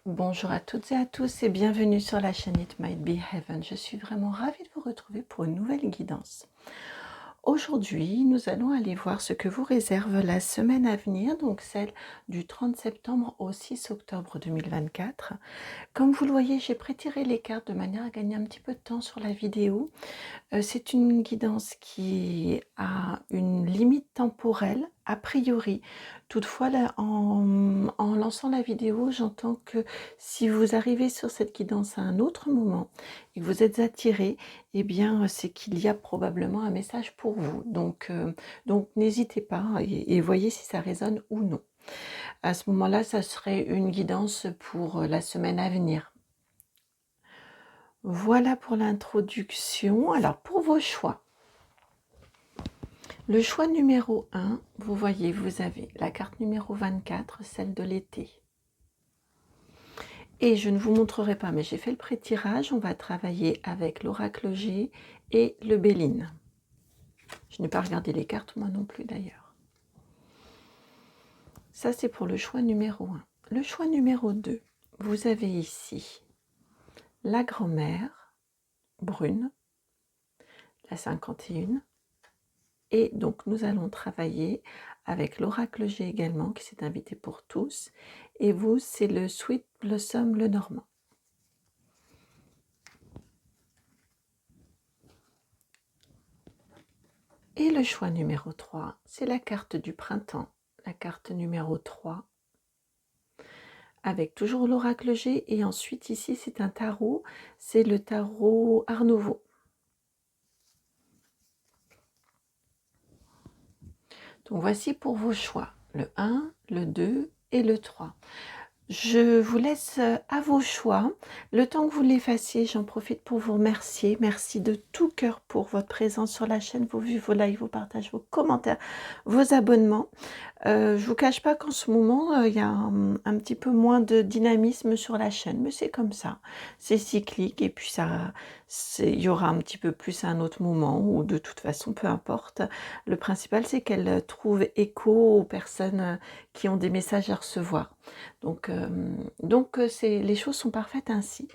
Bonjour à toutes et à tous et bienvenue sur la chaîne It Might Be Heaven. Je suis vraiment ravie de vous retrouver pour une nouvelle guidance. Aujourd'hui, nous allons aller voir ce que vous réserve la semaine à venir, donc celle du 30 septembre au 6 octobre 2024. Comme vous le voyez, j'ai prétiré les cartes de manière à gagner un petit peu de temps sur la vidéo. C'est une guidance qui a une limite temporelle, a priori. Toutefois, là, en lançant la vidéo, j'entends que si vous arrivez sur cette guidance à un autre moment et que vous êtes attiré, eh bien, c'est qu'il y a probablement un message pour vous. Donc n'hésitez pas et voyez si ça résonne ou non. À ce moment-là, ça serait une guidance pour la semaine à venir. Voilà pour l'introduction. Alors, pour vos choix. Le choix numéro 1, vous voyez, vous avez la carte numéro 24, celle de l'été. Et je ne vous montrerai pas, mais j'ai fait le pré-tirage. On va travailler avec l'oracle G et le Béline. Je n'ai pas regardé les cartes, moi non plus d'ailleurs. Ça, c'est pour le choix numéro 1. Le choix numéro 2, vous avez ici la grand-mère brune, la 51. Et donc, nous allons travailler avec l'oracle G également, qui s'est invité pour tous. Et vous, c'est le Sweet Blossom le Normand. Et le choix numéro 3, c'est la carte du printemps, la carte numéro 3, avec toujours l'oracle G. Et ensuite, ici, c'est un tarot, c'est le tarot Art Nouveau. Donc, voici pour vos choix, le 1, le 2 et le 3. Je vous laisse à vos choix. Le temps que vous l'effaciez, j'en profite pour vous remercier. Merci de tout cœur pour votre présence sur la chaîne, vos vues, vos likes, vos partages, vos commentaires, vos abonnements. Je ne vous cache pas qu'en ce moment, il y a un petit peu moins de dynamisme sur la chaîne, mais c'est comme ça. C'est cyclique et puis il y aura un petit peu plus à un autre moment ou de toute façon, peu importe. Le principal, c'est qu'elle trouve écho aux personnes qui ont des messages à recevoir. Donc les choses sont parfaites ainsi.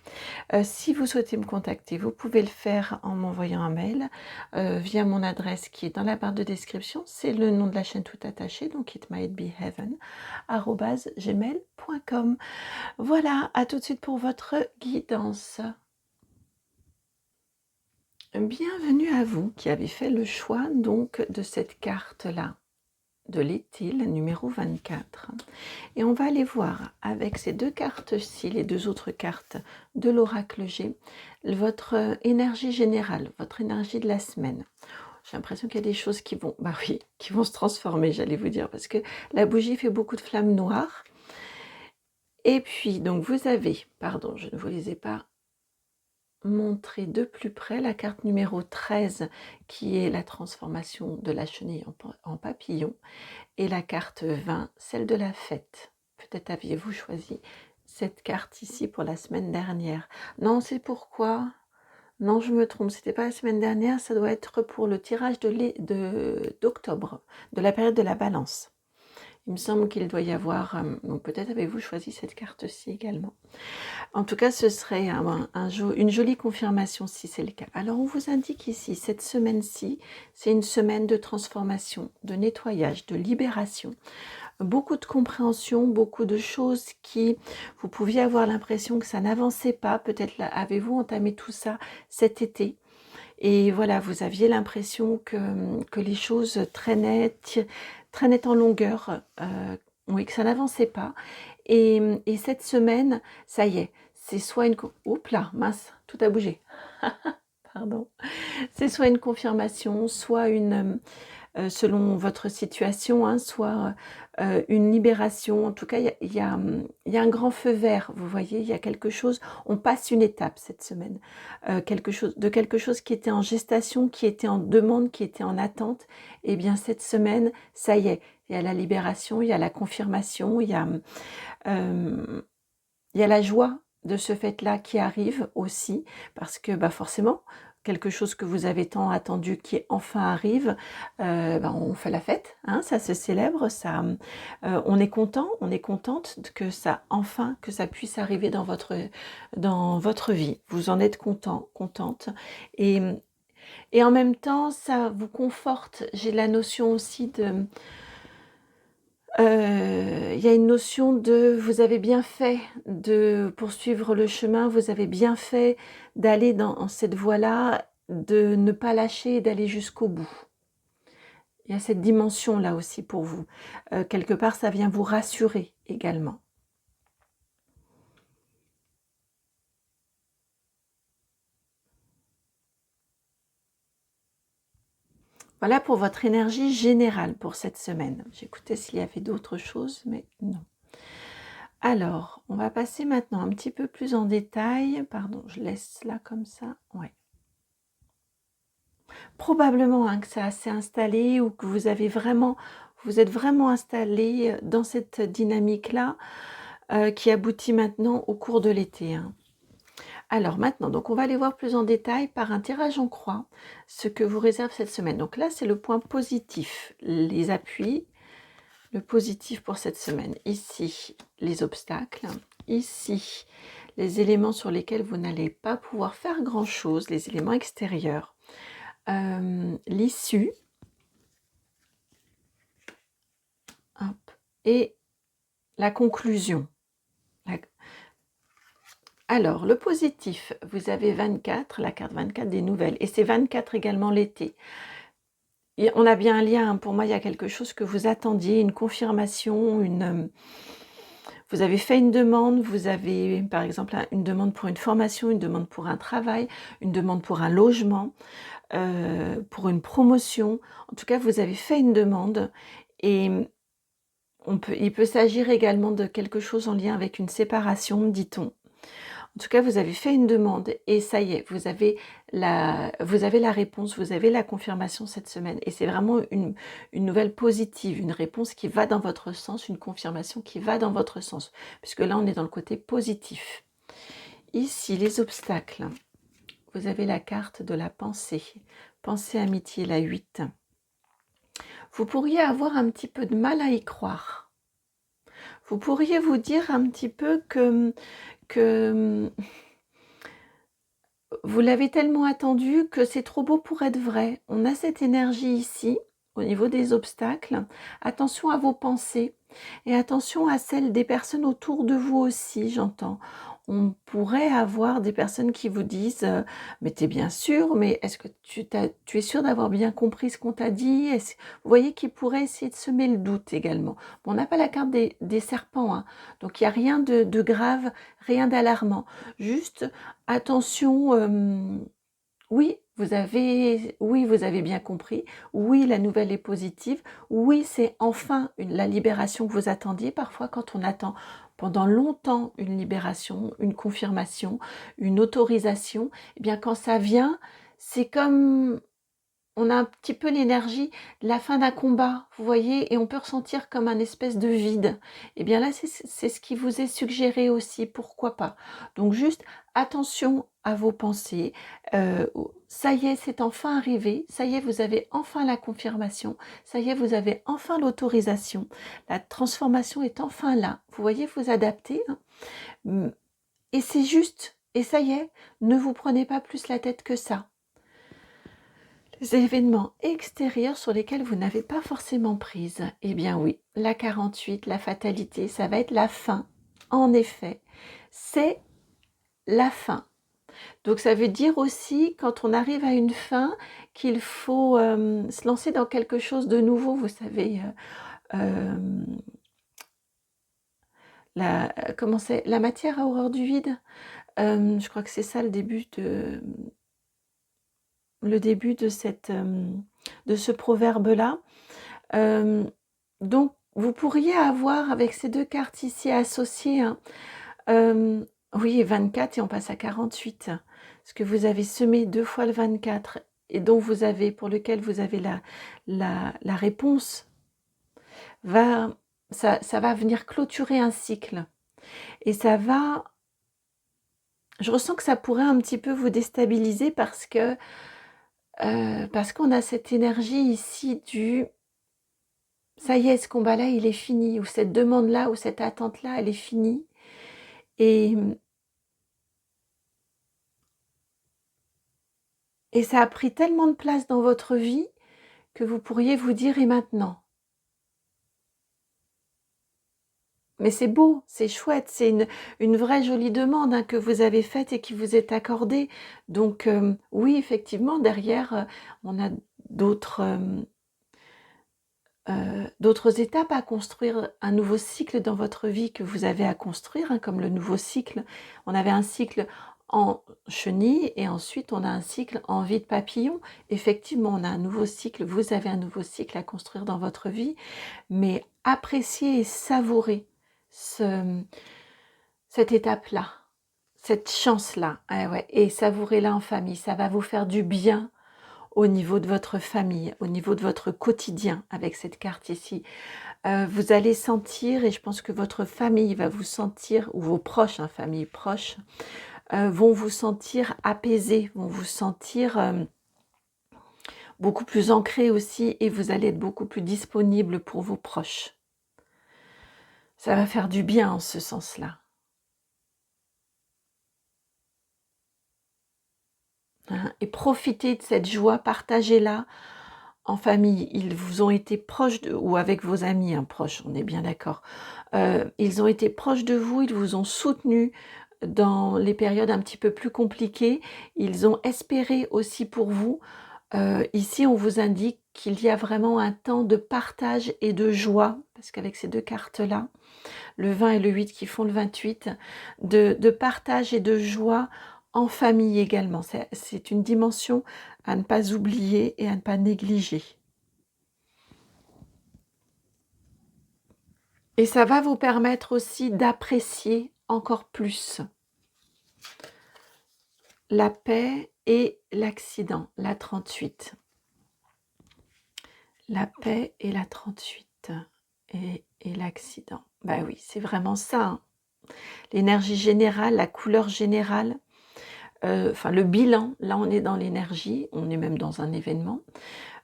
Si vous souhaitez me contacter, vous pouvez le faire en m'envoyant un mail via mon adresse qui est dans la barre de description. C'est le nom de la chaîne tout attaché, donc itmightbeheaven@gmail.com. Voilà, à tout de suite pour votre guidance. Bienvenue à vous qui avez fait le choix donc de cette carte-là, de l'été, la numéro 24. Et on va aller voir avec ces deux cartes-ci, les deux autres cartes de l'oracle G, votre énergie générale, votre énergie de la semaine. J'ai l'impression qu'il y a des choses qui vont, qui vont se transformer, j'allais vous dire, parce que la bougie fait beaucoup de flammes noires. Et puis, donc vous avez, pardon, je ne vous les ai pas montré de plus près, la carte numéro 13 qui est la transformation de la chenille en papillon et la carte 20, celle de la fête. Peut-être aviez-vous choisi cette carte ici pour la semaine dernière. Non, c'est pourquoi. Non, je me trompe, c'était pas la semaine dernière, ça doit être pour le tirage d'octobre, de la période de la balance. Il me semble qu'il doit y avoir, donc peut-être avez-vous choisi cette carte-ci également. En tout cas, ce serait une jolie confirmation si c'est le cas. Alors, on vous indique ici, cette semaine-ci, c'est une semaine de transformation, de nettoyage, de libération. Beaucoup de compréhension, beaucoup de choses qui, vous pouviez avoir l'impression que ça n'avançait pas. Peut-être avez-vous entamé tout ça cet été. Et voilà, vous aviez l'impression que les choses traînaient en longueur, oui, que ça n'avançait pas. Et cette semaine, ça y est, c'est soit une... Oups là, mince, tout a bougé. Pardon. C'est soit une confirmation, soit une... selon votre situation, hein, soit une libération. En tout cas, il y a un grand feu vert, vous voyez, il y a quelque chose, on passe une étape cette semaine, quelque chose qui était en gestation, qui était en demande, qui était en attente. Et bien cette semaine, ça y est, il y a la libération, il y a la confirmation, il y a la joie de ce fait-là qui arrive aussi, parce que forcément, quelque chose que vous avez tant attendu qui enfin arrive, ben, on fait la fête, hein, ça se célèbre, ça, on est content, on est contente que ça enfin, que ça puisse arriver dans votre vie. Vous en êtes content, contente et et en même temps, ça vous conforte. J'ai la notion aussi de il y a une notion de vous avez bien fait de poursuivre le chemin, vous avez bien fait d'aller dans cette voie-là, de ne pas lâcher et d'aller jusqu'au bout. Il y a cette dimension-là aussi pour vous. Quelque part, ça vient vous rassurer également. Voilà pour votre énergie générale pour cette semaine. J'écoutais s'il y avait d'autres choses, mais non. Alors, on va passer maintenant un petit peu plus en détail. Pardon, je laisse là comme ça. Ouais. Probablement hein, que ça s'est installé ou que vous êtes vraiment installé dans cette dynamique-là qui aboutit maintenant au cours de l'été. Hein. Alors maintenant, donc on va aller voir plus en détail par un tirage en croix ce que vous réserve cette semaine. Donc là, c'est le point positif, les appuis, le positif pour cette semaine. Ici, les obstacles. Ici, les éléments sur lesquels vous n'allez pas pouvoir faire grand-chose, les éléments extérieurs. L'issue. Hop, et la conclusion. Alors, le positif, vous avez 24, la carte 24 des nouvelles, et c'est 24 également l'été. On a bien un lien, hein, pour moi, il y a quelque chose que vous attendiez, une confirmation, vous avez fait une demande, vous avez par exemple une demande pour une formation, une demande pour un travail, une demande pour un logement, pour une promotion. En tout cas, vous avez fait une demande et il peut s'agir également de quelque chose en lien avec une séparation, dit-on. En tout cas, vous avez fait une demande et ça y est, vous avez la réponse, vous avez la confirmation cette semaine. Et c'est vraiment une nouvelle positive, une réponse qui va dans votre sens, une confirmation qui va dans votre sens. Puisque là, on est dans le côté positif. Ici, les obstacles. Vous avez la carte de la pensée. Pensée, amitié, la 8. Vous pourriez avoir un petit peu de mal à y croire. Vous pourriez vous dire un petit peu que vous l'avez tellement attendu que c'est trop beau pour être vrai. On a cette énergie ici, au niveau des obstacles. Attention à vos pensées et attention à celles des personnes autour de vous aussi, j'entends. On pourrait avoir des personnes qui vous disent mais t'es bien sûr, mais est-ce que tu es sûr d'avoir bien compris ce qu'on t'a dit? Vous voyez qu'ils pourraient essayer de semer le doute également. Bon, on n'a pas la carte des serpents, hein, donc il n'y a rien de grave, rien d'alarmant. Juste attention, oui, vous avez bien compris. Oui, la nouvelle est positive. Oui, c'est enfin la libération que vous attendiez. Parfois, quand on attend pendant longtemps une libération, une confirmation, une autorisation, eh bien, quand ça vient, c'est comme on a un petit peu l'énergie de la fin d'un combat, vous voyez, et on peut ressentir comme un espèce de vide. Et bien là, c'est ce qui vous est suggéré aussi, pourquoi pas. Donc juste attention à vos pensées. Ça y est, c'est enfin arrivé. Ça y est, vous avez enfin la confirmation. Ça y est, vous avez enfin l'autorisation. La transformation est enfin là. Vous voyez, vous adaptez. Hein. Et c'est juste. Et ça y est, ne vous prenez pas plus la tête que ça. Les événements extérieurs sur lesquels vous n'avez pas forcément prise. Eh bien oui, la 48, la fatalité, ça va être la fin. En effet, c'est la fin. Donc ça veut dire aussi, quand on arrive à une fin, qu'il faut se lancer dans quelque chose de nouveau. Vous savez, comment c'est, la matière a horreur du vide. Je crois que c'est ça le début de ce proverbe-là. Donc, vous pourriez avoir, avec ces deux cartes ici associées, hein, oui, 24 et on passe à 48. Parce que vous avez semé 2 fois le 24 et dont pour lequel vous avez la réponse, ça va venir clôturer un cycle. Et ça va je ressens que ça pourrait un petit peu vous déstabiliser parce qu'on a cette énergie ici du ça y est, ce combat-là, il est fini, ou cette demande-là, ou cette attente-là, elle est finie. Et, et ça a pris tellement de place dans votre vie que vous pourriez vous dire et maintenant. Mais c'est beau, c'est chouette, c'est une vraie jolie demande hein, que vous avez faite et qui vous est accordée. Donc oui, effectivement, derrière, on a d'autres d'autres étapes à construire, un nouveau cycle dans votre vie que vous avez à construire, hein, comme le nouveau cycle. On avait un cycle en chenille et ensuite on a un cycle en vie de papillon. Effectivement, on a un nouveau cycle, vous avez un nouveau cycle à construire dans votre vie, mais appréciez et savourez cette étape-là, cette chance-là, ouais, et savourez-la en famille, ça va vous faire du bien au niveau de votre famille, au niveau de votre quotidien avec cette carte ici. Vous allez sentir, et je pense que votre famille va vous sentir, ou vos proches, hein, famille proche, vont vous sentir apaisés, vont vous sentir beaucoup plus ancrés aussi, et vous allez être beaucoup plus disponible pour vos proches. Ça va faire du bien en ce sens-là. Hein, et profitez de cette joie, partagez-la en famille. Ils vous ont été proches, ou avec vos amis hein, proches, on est bien d'accord. Ils ont été proches de vous, ils vous ont soutenu dans les périodes un petit peu plus compliquées. Ils ont espéré aussi pour vous. Ici, on vous indique qu'il y a vraiment un temps de partage et de joie, parce qu'avec ces deux cartes-là, le 20 et le 8 qui font le 28, de partage et de joie en famille également. C'est une dimension à ne pas oublier et à ne pas négliger. Et ça va vous permettre aussi d'apprécier encore plus la paix et l'accident, la 38. La paix et la 38 et l'accident. Bah oui, c'est vraiment ça. Hein. L'énergie générale, la couleur générale, enfin le bilan, là on est dans l'énergie, on est même dans un événement.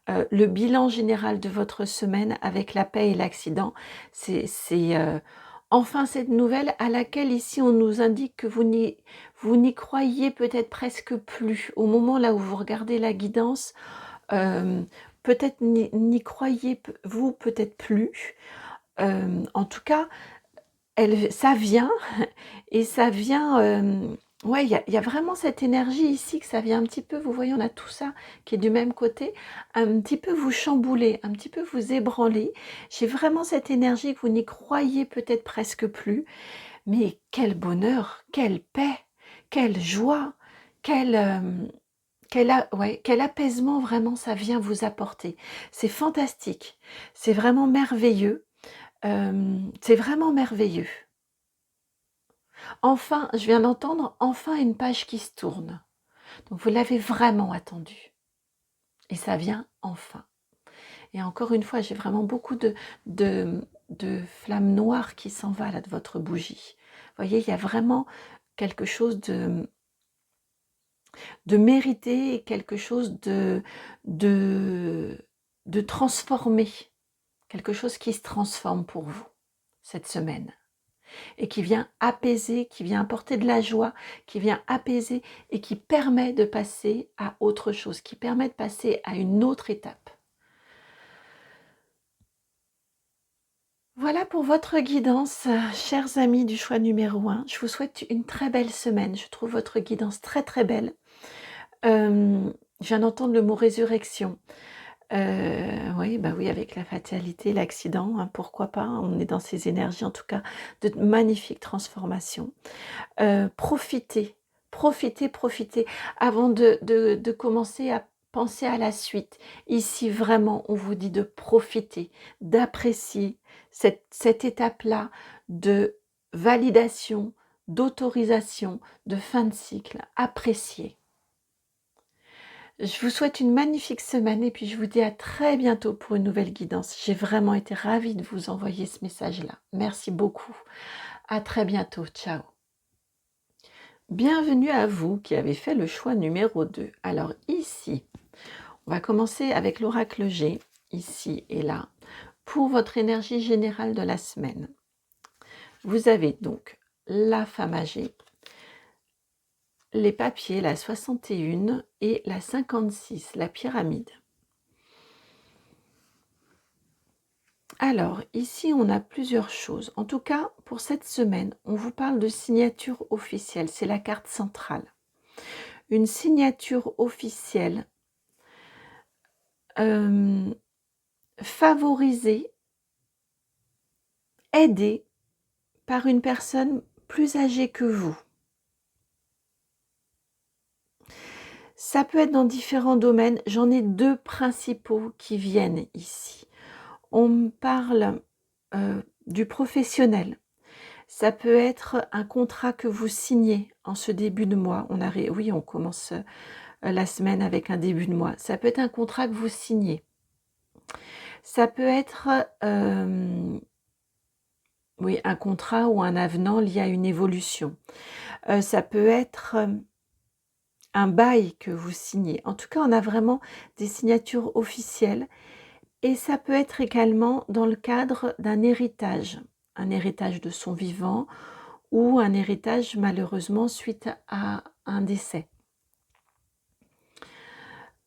Le bilan général de votre semaine avec la paix et l'accident, c'est enfin cette nouvelle à laquelle ici on nous indique que vous n'y croyez peut-être presque plus. Au moment là où vous regardez la guidance, peut-être n'y croyez vous peut-être plus. En tout cas, ça vient et ça vient. Ouais, il y a vraiment cette énergie ici que ça vient un petit peu. Vous voyez, on a tout ça qui est du même côté, un petit peu vous chambouler, un petit peu vous ébranler. J'ai vraiment cette énergie que vous n'y croyez peut-être presque plus. Mais quel bonheur, quelle paix, quelle joie, quel apaisement vraiment ça vient vous apporter. C'est fantastique, c'est vraiment merveilleux. C'est vraiment merveilleux. Enfin, je viens d'entendre enfin une page qui se tourne. Donc vous l'avez vraiment attendu. Et ça vient enfin. Et encore une fois, j'ai vraiment beaucoup de flammes noires qui s'en va là de votre bougie. Vous voyez, il y a vraiment quelque chose de mérité, quelque chose de transformé. Quelque chose qui se transforme pour vous cette semaine. Et qui vient apaiser, qui vient apporter de la joie, qui vient apaiser et qui permet de passer à autre chose, qui permet de passer à une autre étape. Voilà pour votre guidance, chers amis du choix numéro 1. Je vous souhaite une très belle semaine. Je trouve votre guidance très très belle. Je viens d'entendre le mot résurrection. Oui, bah oui, avec la fatalité, l'accident, hein, pourquoi pas, on est dans ces énergies en tout cas de magnifiques transformations. Profitez, profitez avant de commencer à penser à la suite. Ici vraiment, on vous dit de profiter, d'apprécier cette étape-là de validation, d'autorisation, de fin de cycle. Appréciez. Je vous souhaite une magnifique semaine et puis je vous dis à très bientôt pour une nouvelle guidance. J'ai vraiment été ravie de vous envoyer ce message-là. Merci beaucoup. À très bientôt. Ciao. Bienvenue à vous qui avez fait le choix numéro 2. Alors ici, on va commencer avec l'oracle G, ici et là, pour votre énergie générale de la semaine. Vous avez donc la femme âgée, les papiers, la 61 et la 56, la pyramide. Alors, ici, on a plusieurs choses. En tout cas, pour cette semaine, on vous parle de signature officielle. C'est la carte centrale. Une signature officielle favorisée, aidée par une personne plus âgée que vous. Ça peut être dans différents domaines. J'en ai 2 principaux qui viennent ici. On me parle du professionnel. Ça peut être un contrat que vous signez en ce début de mois. Oui, on commence la semaine avec un début de mois. Ça peut être un contrat que vous signez. Ça peut être oui, un contrat ou un avenant lié à une évolution. Ça peut être un bail que vous signez. En tout cas, on a vraiment des signatures officielles. Et ça peut être également dans le cadre d'un héritage. Un héritage de son vivant ou un héritage malheureusement suite à un décès.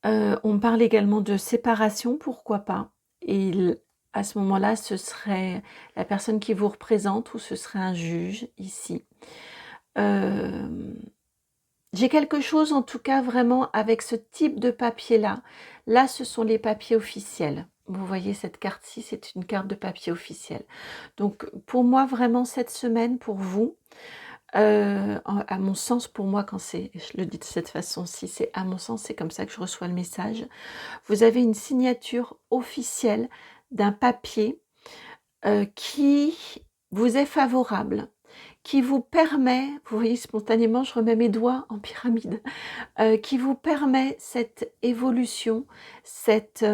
On parle également de séparation, pourquoi pas. Et à ce moment-là, ce serait la personne qui vous représente ou ce serait un juge ici. J'ai quelque chose en tout cas vraiment avec ce type de papier-là. Là, ce sont les papiers officiels. Vous voyez cette carte-ci, c'est une carte de papier officiel. Donc pour moi, vraiment cette semaine, pour vous, à mon sens, pour moi, quand je le dis de cette façon-ci, c'est à mon sens, c'est comme ça que je reçois le message. Vous avez une signature officielle d'un papier qui vous est favorable, qui vous permet, vous voyez spontanément, je remets mes doigts en pyramide, qui vous permet cette évolution, cette...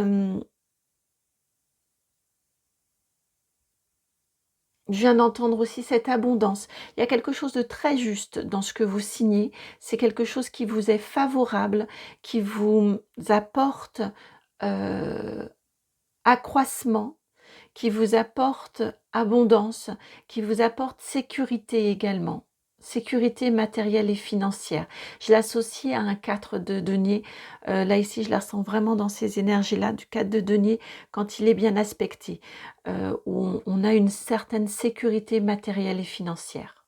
je viens d'entendre aussi cette abondance. Il y a quelque chose de très juste dans ce que vous signez. C'est quelque chose qui vous est favorable, qui vous apporte accroissement, qui vous apporte abondance, qui vous apporte sécurité également. Sécurité matérielle et financière. Je l'associe à un 4 de denier. Là, ici, je la sens vraiment dans ces énergies-là, du 4 de denier, quand il est bien aspecté, où on a une certaine sécurité matérielle et financière.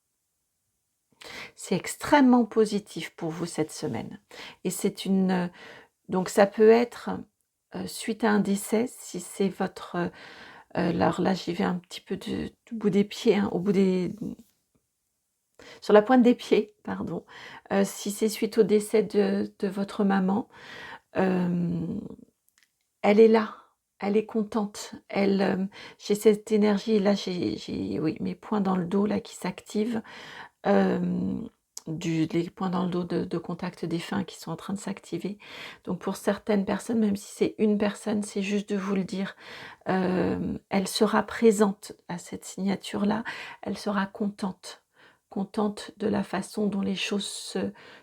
C'est extrêmement positif pour vous cette semaine. Et c'est une... donc, ça peut être suite à un décès, si c'est votre... alors là, j'y vais un petit peu du bout des pieds, hein, sur la pointe des pieds, pardon. Si c'est suite au décès de votre maman, elle est là, elle est contente. J'ai cette énergie, là, j'ai oui, mes points dans le dos là qui s'activent. Les points dans le dos de contact défunt qui sont en train de s'activer. Donc pour certaines personnes, même si c'est une personne, c'est juste de vous le dire, elle sera présente à cette signature-là, elle sera contente de la façon dont les choses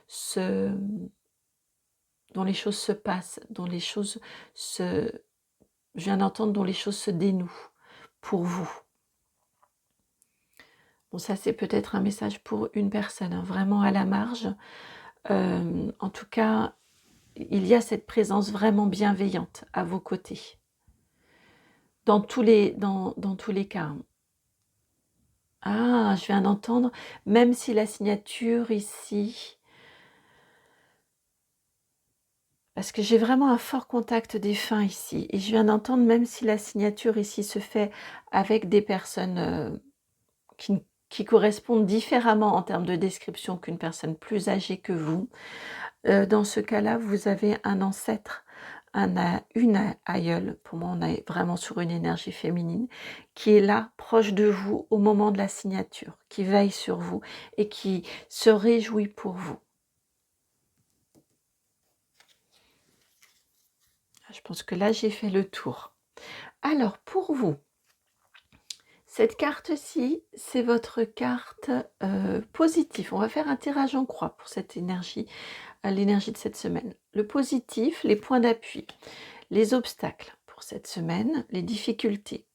se passent, je viens d'entendre dont les choses se dénouent pour vous. Bon, ça c'est peut-être un message pour une personne, hein, vraiment à la marge. En tout cas, il y a cette présence vraiment bienveillante à vos côtés. Dans tous les cas. Ah, je viens d'entendre, même si la signature ici... Parce que j'ai vraiment un fort contact défunt ici. Et je viens d'entendre, même si la signature ici se fait avec des personnes qui correspondent différemment en termes de description qu'une personne plus âgée que vous, dans ce cas-là, vous avez un ancêtre, une aïeule, pour moi on est vraiment sur une énergie féminine, qui est là, proche de vous au moment de la signature, qui veille sur vous et qui se réjouit pour vous. Je pense que là j'ai fait le tour. Alors pour vous, Cette carte-ci, c'est votre carte positive. On va faire un tirage en croix pour cette énergie, l'énergie de cette semaine. Le positif, les points d'appui, les obstacles pour cette semaine, les difficultés.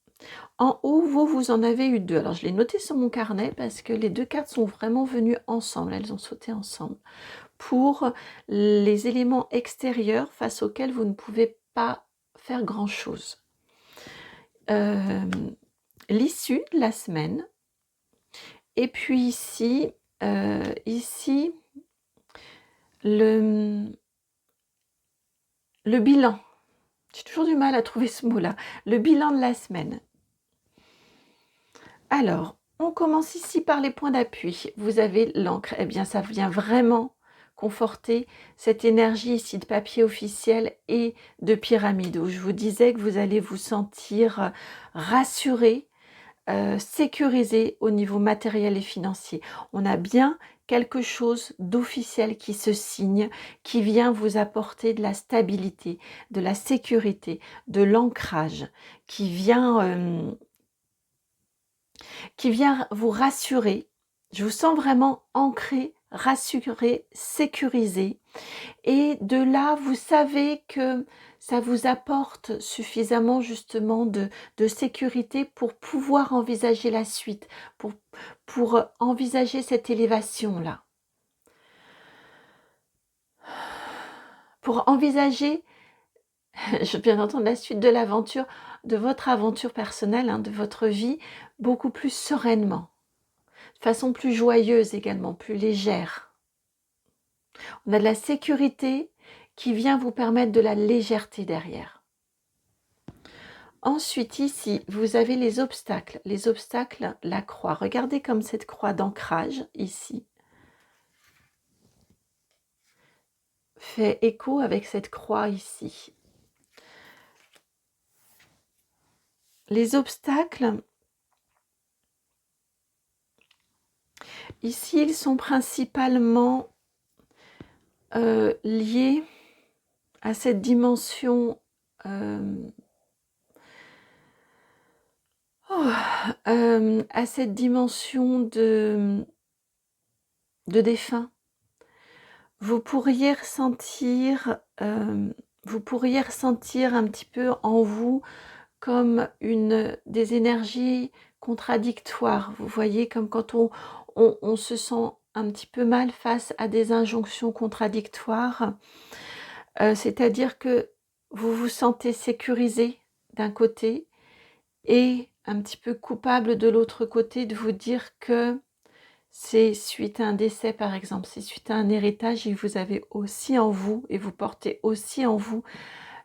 En haut, vous en avez eu 2. Alors, je l'ai noté sur mon carnet parce que les 2 cartes sont vraiment venues ensemble. Elles ont sauté ensemble. Pour les éléments extérieurs face auxquels vous ne pouvez pas faire grand-chose. L'issue de la semaine. Et puis ici, le bilan. J'ai toujours du mal à trouver ce mot-là. Le bilan de la semaine. Alors, on commence ici par les points d'appui. Vous avez l'encre. Eh bien, ça vient vraiment conforter cette énergie ici de papier officiel et de pyramide, où je vous disais que vous allez vous sentir rassuré, sécurisé au niveau matériel et financier. On a bien quelque chose d'officiel qui se signe, qui vient vous apporter de la stabilité, de la sécurité, de l'ancrage, qui vient vous rassurer. Je vous sens vraiment ancré, rassuré, sécurisé. Et de là, vous savez que ça vous apporte suffisamment justement de sécurité pour pouvoir envisager la suite, pour envisager cette élévation-là. Pour envisager, je viens d'entendre la suite de l'aventure, de votre aventure personnelle, de votre vie, beaucoup plus sereinement, de façon plus joyeuse également, plus légère. On a de la sécurité qui vient vous permettre de la légèreté derrière. Ensuite, ici, vous avez les obstacles. Les obstacles, la croix. Regardez comme cette croix d'ancrage, ici, fait écho avec cette croix ici. Les obstacles, ici, ils sont principalement liés à cette dimension à cette dimension de défunt. Vous pourriez ressentir un petit peu en vous comme des énergies contradictoires. Vous voyez, comme quand on se sent un petit peu mal face à des injonctions contradictoires. C'est-à-dire que vous vous sentez sécurisé d'un côté et un petit peu coupable de l'autre côté de vous dire que c'est suite à un décès par exemple, c'est suite à un héritage et vous avez aussi en vous et vous portez aussi en vous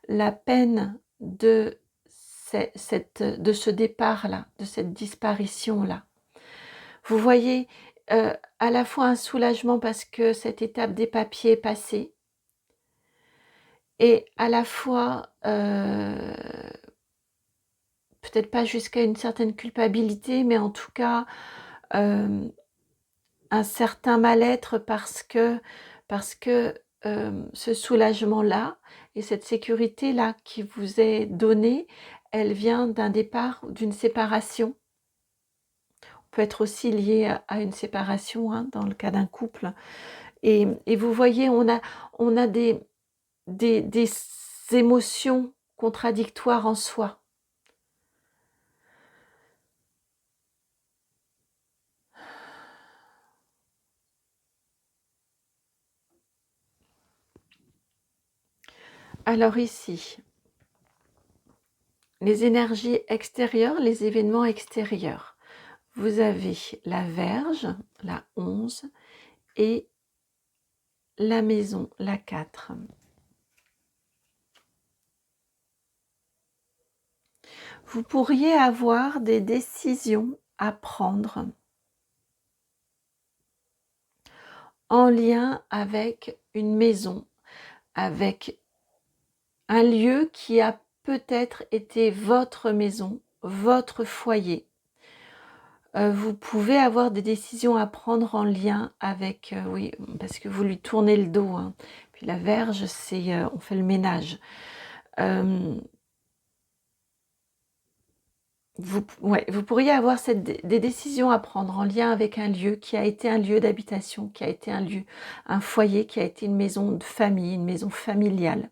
la peine de ce départ-là, de cette disparition-là. Vous voyez à la fois un soulagement parce que cette étape des papiers est passée et à la fois peut-être pas jusqu'à une certaine culpabilité, mais en tout cas un certain mal-être parce que ce soulagement-là et cette sécurité-là qui vous est donnée, elle vient d'un départ ou d'une séparation. On peut être aussi lié à une séparation dans le cas d'un couple. Et vous voyez, on a des émotions contradictoires en soi. Alors ici, les énergies extérieures, les événements extérieurs. Vous avez la Vierge, la 11, et la Maison, la 4. Vous pourriez avoir des décisions à prendre en lien avec une maison, avec un lieu qui a peut-être été votre maison, votre foyer. Vous pouvez avoir des décisions à prendre en lien avec, oui, parce que vous lui tournez le dos. Puis la Vierge, c'est on fait le ménage. Il vous pourriez avoir des décisions à prendre en lien avec un lieu qui a été un lieu d'habitation, qui a été un foyer, qui a été une maison de famille, une maison familiale.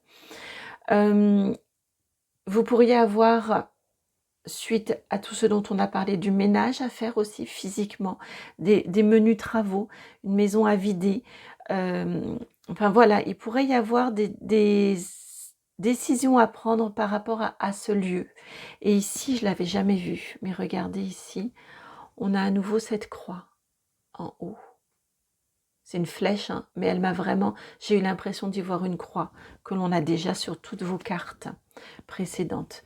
Vous pourriez avoir, suite à tout ce dont on a parlé, du ménage à faire aussi physiquement, des menus travaux, une maison à vider. Enfin voilà, il pourrait y avoir des décisions à prendre par rapport à ce lieu. Et ici, je ne l'avais jamais vu, mais regardez ici, on a à nouveau cette croix en haut. C'est une flèche, hein, mais elle m'a vraiment... J'ai eu l'impression d'y voir une croix que l'on a déjà sur toutes vos cartes précédentes.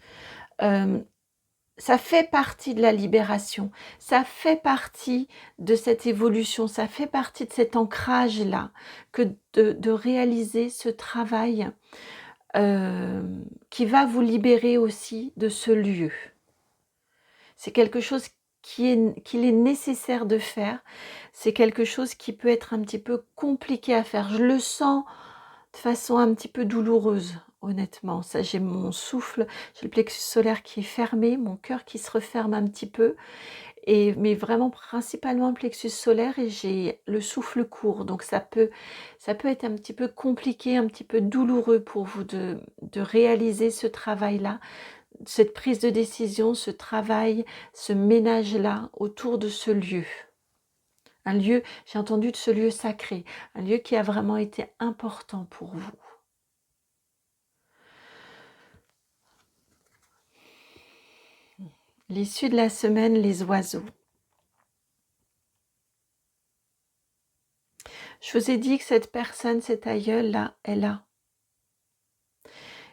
Ça fait partie de la libération, ça fait partie de cette évolution, ça fait partie de cet ancrage-là, que de réaliser ce travail qui va vous libérer aussi de ce lieu. C'est quelque chose qu'il est nécessaire de faire, c'est quelque chose qui peut être un petit peu compliqué à faire. Je le sens de façon un petit peu douloureuse, honnêtement. Ça, j'ai mon souffle, j'ai le plexus solaire qui est fermé, mon cœur qui se referme un petit peu, mais vraiment principalement le plexus solaire, et j'ai le souffle court. Donc ça peut être un petit peu compliqué, un petit peu douloureux pour vous de réaliser ce travail-là, cette prise de décision, ce travail, ce ménage-là autour de ce lieu. Un lieu, j'ai entendu de ce lieu sacré, un lieu qui a vraiment été important pour vous. L'issue de la semaine, les oiseaux. Je vous ai dit que cette personne, cet aïeul-là, est là.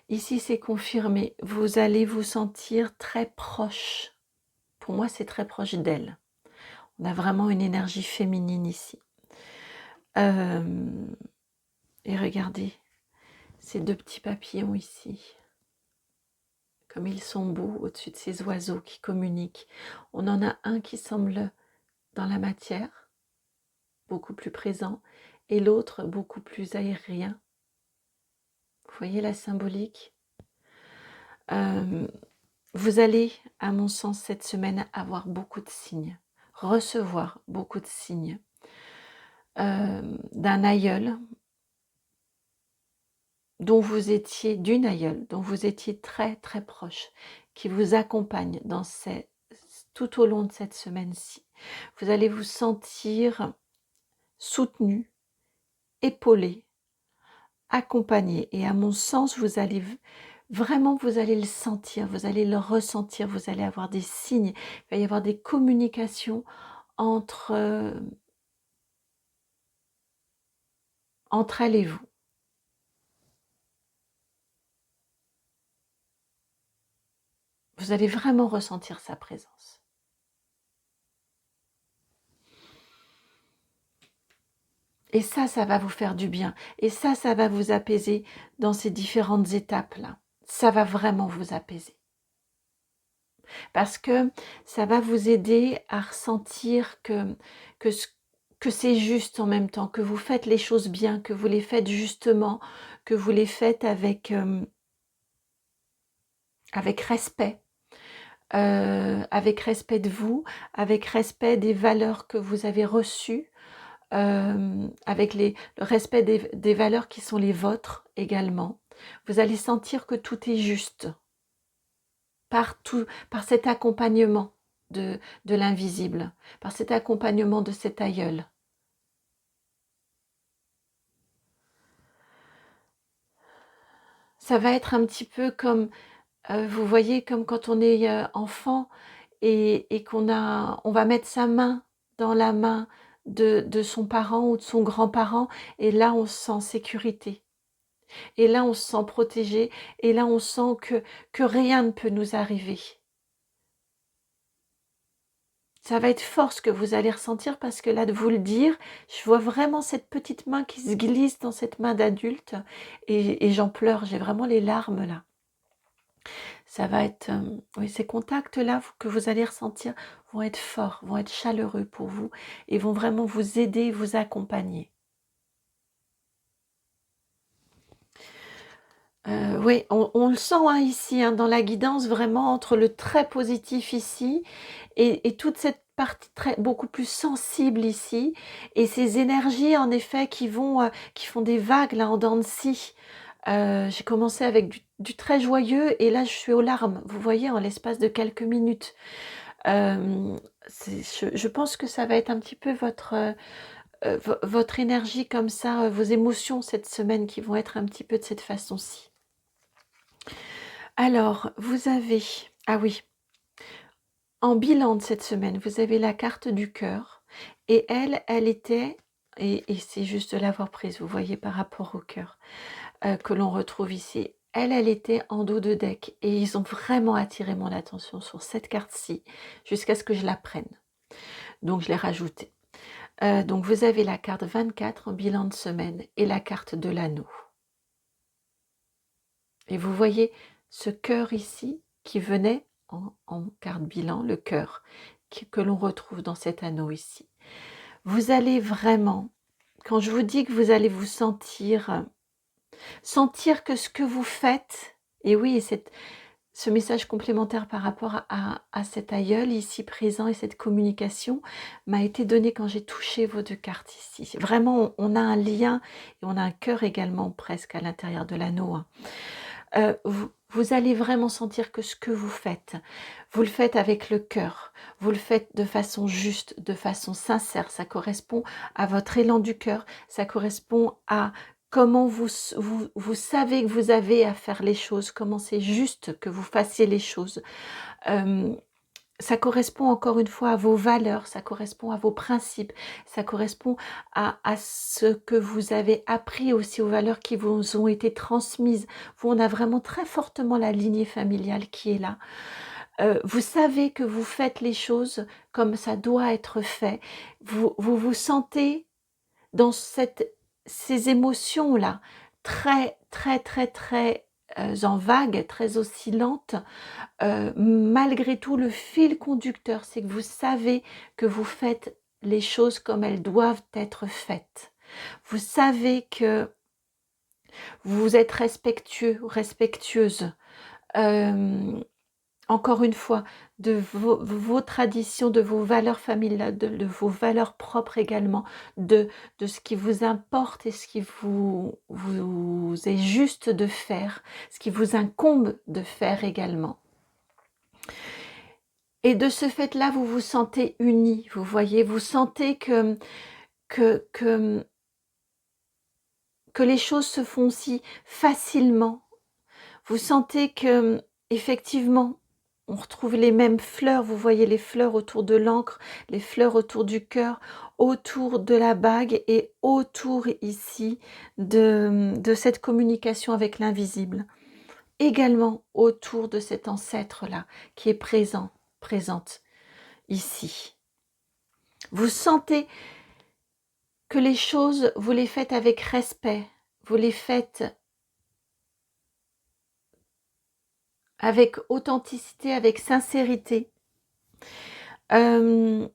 Ici, c'est confirmé. Vous allez vous sentir très proche. Pour moi, c'est très proche d'elle. On a vraiment une énergie féminine ici. Et regardez, ces deux petits papillons ici. Comme ils sont beaux au-dessus de ces oiseaux qui communiquent. On en a un qui semble dans la matière, beaucoup plus présent, et l'autre beaucoup plus aérien. Vous voyez la symbolique? Vous allez, à mon sens, cette semaine, avoir beaucoup de signes, recevoir beaucoup de signes d'un aïeul dont vous étiez, d'une aïeule dont vous étiez très très proche, qui vous accompagne tout au long de cette semaine-ci. Vous allez vous sentir soutenu, épaulé, accompagné, et à mon sens, vous allez le sentir, vous allez le ressentir, vous allez avoir des signes, il va y avoir des communications entre elle et vous. Vous allez vraiment ressentir sa présence. Et ça va vous faire du bien. Et ça va vous apaiser dans ces différentes étapes-là. Ça va vraiment vous apaiser. Parce que ça va vous aider à ressentir que c'est juste en même temps, que vous faites les choses bien, que vous les faites justement, que vous les faites avec respect. Avec respect de vous, avec respect des valeurs que vous avez reçues, avec le respect des valeurs qui sont les vôtres également. Vous allez sentir que tout est juste par cet accompagnement de l'invisible, par cet accompagnement de cet aïeul. Ça va être un petit peu comme, vous voyez, comme quand on est enfant et on va mettre sa main dans la main de son parent ou de son grand-parent, et là on se sent en sécurité, et là on se sent protégé, et là on sent que rien ne peut nous arriver. Ça va être fort ce que vous allez ressentir, parce que là, de vous le dire, je vois vraiment cette petite main qui se glisse dans cette main d'adulte, et j'en pleure, j'ai vraiment les larmes là. Ça va être, oui, ces contacts-là que vous allez ressentir vont être forts, vont être chaleureux pour vous, et vont vraiment vous aider, vous accompagner. Oui, on le sent hein, ici, hein, dans la guidance, vraiment entre le très positif ici et toute cette partie beaucoup plus sensible ici et ces énergies en effet qui font des vagues là en dents de scie. J'ai commencé avec du très joyeux et là je suis aux larmes, vous voyez, en l'espace de quelques minutes. Euh, je pense que ça va être un petit peu votre énergie comme ça, vos émotions cette semaine qui vont être un petit peu de cette façon-ci. Alors, vous avez, ah oui, en bilan de cette semaine, vous avez la carte du cœur et elle était, et c'est juste de l'avoir prise, vous voyez, par rapport au cœur que l'on retrouve ici. Elle était en dos de deck et ils ont vraiment attiré mon attention sur cette carte-ci jusqu'à ce que je la prenne. Donc, je l'ai rajoutée. Donc, vous avez la carte 24 en bilan de semaine et la carte de l'anneau. Et vous voyez ce cœur ici qui venait en carte bilan, le cœur que l'on retrouve dans cet anneau ici. Vous allez vraiment, quand je vous dis que vous allez vous sentir que ce que vous faites, et oui, ce message complémentaire par rapport à cet aïeul ici présent et cette communication m'a été donné quand j'ai touché vos deux cartes ici. Vraiment, on a un lien et on a un cœur également presque à l'intérieur de l'anneau. Vous allez vraiment sentir que ce que vous le faites avec le cœur, vous le faites de façon juste, de façon sincère, ça correspond à votre élan du cœur, ça correspond à comment vous savez que vous avez à faire les choses, comment c'est juste que vous fassiez les choses. Ça correspond encore une fois à vos valeurs, ça correspond à vos principes, ça correspond à ce que vous avez appris aussi, aux valeurs qui vous ont été transmises. On a vraiment très fortement la lignée familiale qui est là. Vous savez que vous faites les choses comme ça doit être fait. Vous sentez dans ces émotions-là, très, très, très, très en vague, très oscillantes. Malgré tout, le fil conducteur, c'est que vous savez que vous faites les choses comme elles doivent être faites. Vous savez que vous êtes respectueux, respectueuse. Encore une fois, de vos traditions, de vos valeurs familiales, de vos valeurs propres également, de ce qui vous importe et ce qui vous est juste de faire, ce qui vous incombe de faire également. Et de ce fait-là, vous vous sentez unis, vous voyez, vous sentez que les choses se font si facilement. Vous sentez que, effectivement, on retrouve les mêmes fleurs, vous voyez les fleurs autour de l'encre, les fleurs autour du cœur, autour de la bague et autour ici de cette communication avec l'invisible. Également autour de cet ancêtre-là qui est présente ici. Vous sentez que les choses, vous les faites avec respect, vous les faites avec authenticité, avec sincérité. C'est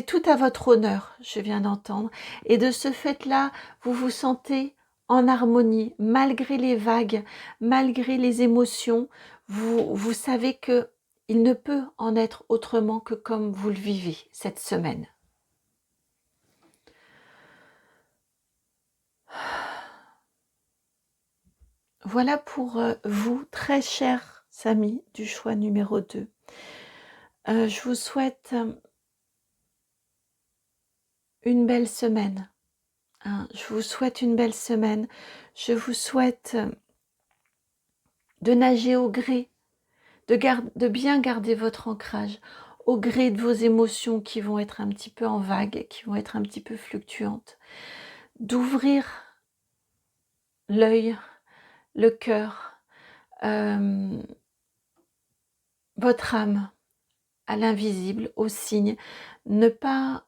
tout à votre honneur, je viens d'entendre. Et de ce fait-là, vous vous sentez en harmonie, malgré les vagues, malgré les émotions. Vous savez que il ne peut en être autrement que comme vous le vivez cette semaine. Voilà pour vous, très chers amis du choix numéro 2. Je vous souhaite une belle semaine. Je vous souhaite une belle semaine. Je vous souhaite de nager au gré, de bien garder votre ancrage, au gré de vos émotions qui vont être un petit peu en vague, qui vont être un petit peu fluctuantes. D'ouvrir l'œil, le cœur, votre âme à l'invisible, au signe. Ne pas...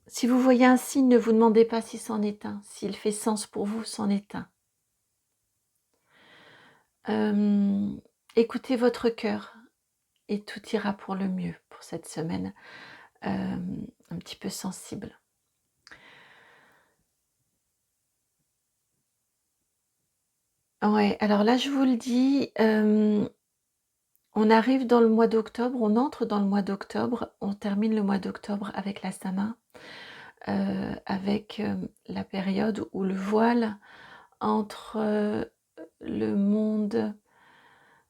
si vous voyez un signe, ne vous demandez pas si c'en est un. S'il fait sens pour vous, c'en est un. Écoutez votre cœur et tout ira pour le mieux pour cette semaine un petit peu sensible. Ouais, alors là, je vous le dis, on arrive dans le mois d'octobre, on entre dans le mois d'octobre, on termine le mois d'octobre avec la Sama, avec, la période où le voile entre, le monde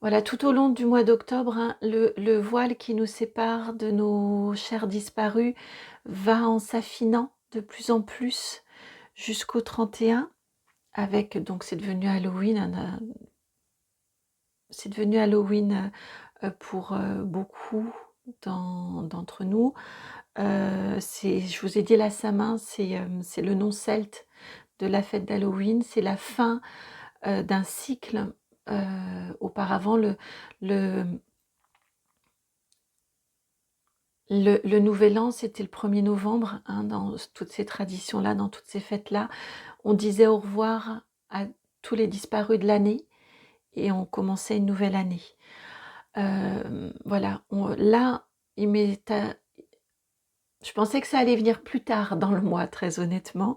voilà, tout au long du mois d'octobre, hein, le voile qui nous sépare de nos chers disparus va en s'affinant de plus en plus jusqu'au 31 avec donc c'est devenu Halloween, c'est devenu Halloween, pour, beaucoup d'entre nous. Je vous ai dit la Samin, c'est le nom celte de la fête d'Halloween. C'est la fin, d'un cycle. Auparavant, le le nouvel an, c'était le 1er novembre, hein, dans toutes ces traditions-là, dans toutes ces fêtes-là. On disait au revoir à tous les disparus de l'année et on commençait une nouvelle année. Voilà, là, il m'est je pensais que ça allait venir plus tard dans le mois, très honnêtement.